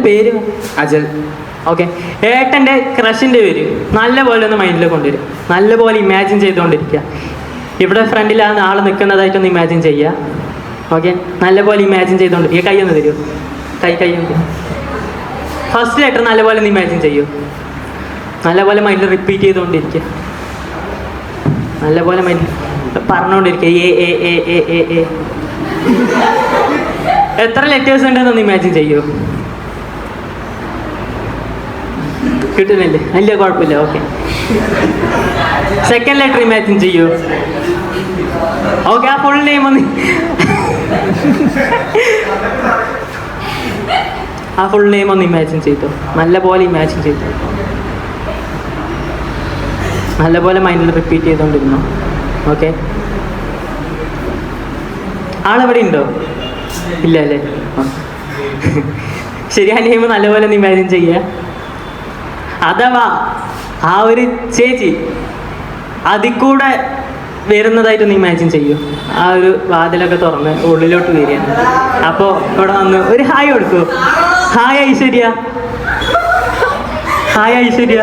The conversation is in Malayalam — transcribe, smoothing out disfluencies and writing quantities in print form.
പേര് അജൽ. ഓക്കെ. ഏട്ടൻ്റെ ക്രഷിൻ്റെ പേര് നല്ല പോലെ ഒന്ന് മൈൻഡിൽ കൊണ്ടുവരും. നല്ല പോലെ ഇമാജിൻ ചെയ്തുകൊണ്ടിരിക്കുക. ഇവിടെ ഫ്രണ്ടിൽ ആ ആൾ നിൽക്കുന്നതായിട്ടൊന്ന് ഇമാജിൻ ചെയ്യുക. ഓക്കെ. നല്ല പോലെ ഇമാജിൻ ചെയ്തുകൊണ്ടിരിക്കുക. കൈ ഒന്ന് തരുമോ? കൈ ഒന്ന്. ഫസ്റ്റ് ലെറ്റർ നല്ല പോലെ ഒന്ന് ഇമാജിൻ ചെയ്യൂ. നല്ല പോലെ മൈൻഡിൽ റിപ്പീറ്റ് ചെയ്തുകൊണ്ടിരിക്കുക. നല്ല പോലെ മൈൻഡിൽ പറഞ്ഞുകൊണ്ടിരിക്കുക. A A A A A A. എത്ര ലെറ്റേഴ്സ് ഉണ്ടെന്നൊന്ന് ഇമാജിൻ ചെയ്യൂ. കിട്ടുന്നില്ലേ? അല്ല, കുഴപ്പമില്ല. ഓക്കെ. സെക്കൻഡ് ലെറ്റർ ഇമാജിൻ ചെയ്യൂ. ഓക്കെ. ആ ഫുൾ നെയിം ഒന്ന് ഇമാജിൻ ചെയ്തു. നല്ല പോലെ ഇമാജിൻ ചെയ്തു. നല്ല പോലെ മൈൻഡിൽ റിപ്പീറ്റ് ചെയ്തുകൊണ്ടിരുന്നു. ഓക്കെ. ആളെവിടെ ഉണ്ടോ? ഇല്ല അല്ലേ? ശരി. ആ നെയിം നല്ലപോലെ ഒന്ന് ഇമാജിൻ ചെയ്യുക. അഥവാ ആ ഒരു ചേച്ചി അതിൽ കൂടെ വരുന്നതായിട്ടൊന്ന് ഇമാജിൻ ചെയ്യൂ. ആ ഒരു വാതിലൊക്കെ തുറന്ന് ഉള്ളിലോട്ട് വരികയാണ്. അപ്പോൾ ഇവിടെ വന്ന് ഒരു ഹായ് കൊടുക്കൂ. ഹായ് ഐശ്വര്യ. ഹായ് ഐശ്വര്യ.